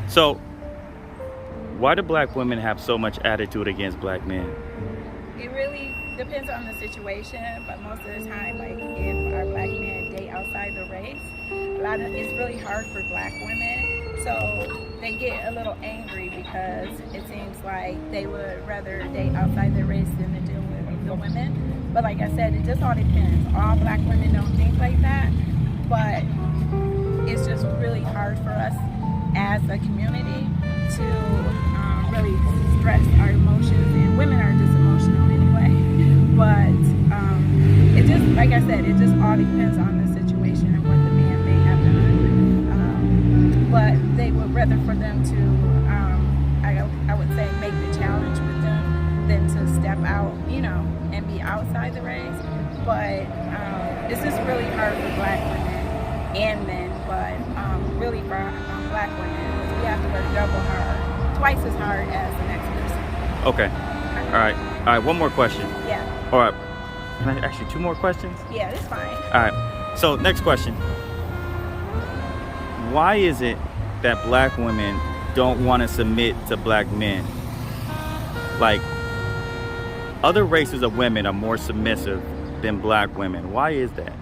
So, why do black women have so much attitude against black men? It really depends on the situation, but most of the time, like if our black men date outside the race, it's really hard for black women. So they get a little angry because it seems like they would rather date outside their race than to deal with the women. But like I said, it just all depends. All black women don't think like that, but it's just really hard for us as a community to really express our emotions, and women are just emotional anyway. But it just, like I said, it just all depends on the situation and what the man may have done. But they would rather for them to, I would say, make the challenge with them than to step out, and be outside the race. But it's just really hard for black women and men, but really for black women, we have to work double hard, twice as hard as the next person. Okay. All right, one more question. Yeah. All right. Can I ask you two more questions? Yeah, that's fine. All right. So, next question. Why is it that black women don't want to submit to black men? Like, other races of women are more submissive than black women. Why is that?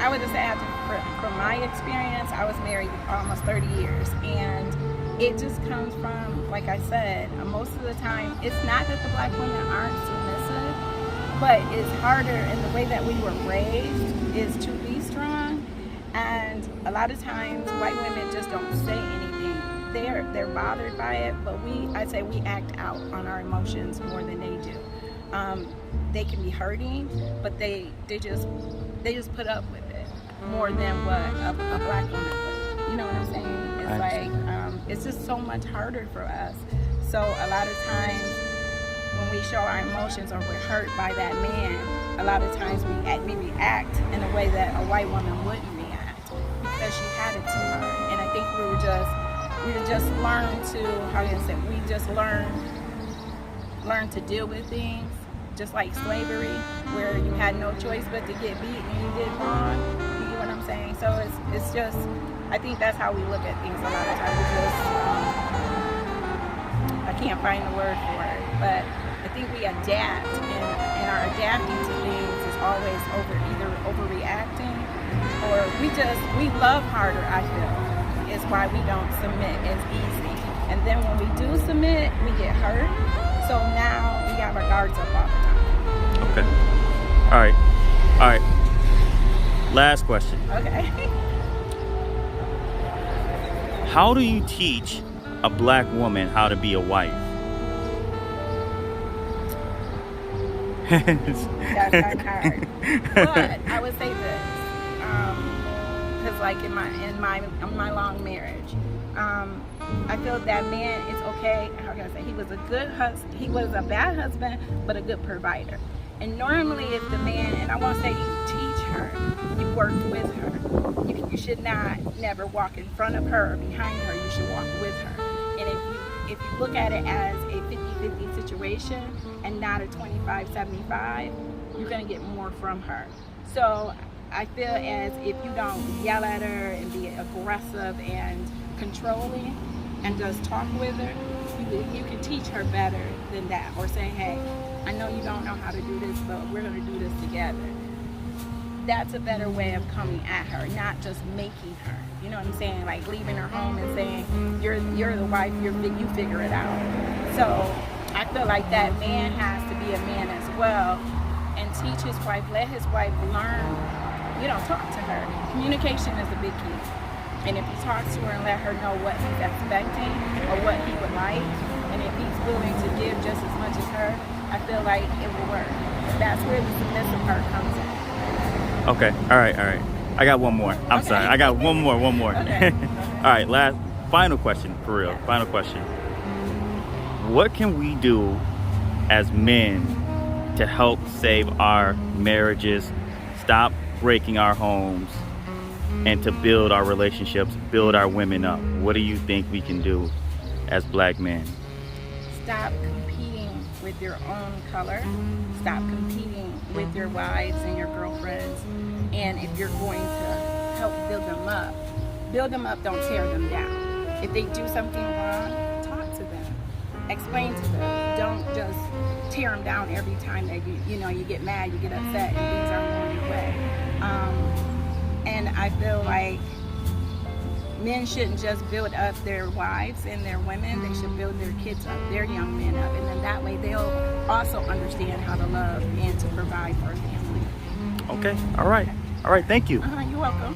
I would just say, from my experience, I was married almost 30 years, and it just comes from, like I said, most of the time, it's not that the black women aren't submissive, but it's harder in the way that we were raised is to be strong, and a lot of times white women just don't say anything. They're bothered by it, but I'd say we act out on our emotions more than they do. They can be hurting, but they just put up with it more than what a black woman would. You know what I'm saying? It's like it's just so much harder for us. So a lot of times when we show our emotions or we're hurt by that man, a lot of times we react in a way that a white woman wouldn't react because she had it too hard. And I think we just learned to, we just learned to deal with things. Just like slavery, where you had no choice but to get beat and you did wrong. You get what I'm saying? So it's just, I think that's how we look at things a lot of times. I can't find the word for it, but I think we adapt, and our adapting to things is always either overreacting, or we love harder, I feel, is why we don't submit as easy. And then when we do submit, we get hurt. So now we have our guards up all the time. Okay. All right. Last question. Okay. How do you teach a black woman how to be a wife? That's hard. But I would say this, because like in my long marriage, I feel that man, it's okay. How can I say? He was a good husband. He was a bad husband, but a good provider. And normally, if the man, and I won't say you teach her, you work with her. You should never walk in front of her or behind her. You should walk with her. And if you look at it as a 50-50 situation and not a 25-75, you're gonna get more from her. So I feel as if you don't yell at her and be aggressive and controlling and just talk with her, you can teach her better than that, or say, hey, I know you don't know how to do this, but we're going to do this together. That's a better way of coming at her, not just making her. You know what I'm saying? Like leaving her home and saying, you're the wife, you figure it out. So I feel like that man has to be a man as well and teach his wife, let his wife learn, talk to her. Communication is a big key. And if he talks to her and let her know what he's expecting or what he would like, and if he's willing to give just as much as her, I feel like it will work. That's where the submissive part comes in. Okay. All right. I got one more. I'm sorry. I got one more. Okay. All right. Final question, for real. Yeah. Final question. What can we do as men to help save our marriages, stop breaking our homes, and to build our relationships, build our women up? What do you think we can do as black men? Stop competing with your own color. Stop competing with your wives and your girlfriends. And if you're going to help build them up, Build them up, don't tear them down. If they do something wrong, talk to them. Explain to them. Don't just tear them down every time that you get mad, you get upset, and things aren't going your way. And I feel like men shouldn't just build up their wives and their women, they should build their kids up, their young men up, and then that way they'll also understand how to love and to provide for a family. Okay, all right. All right, thank you. You're welcome.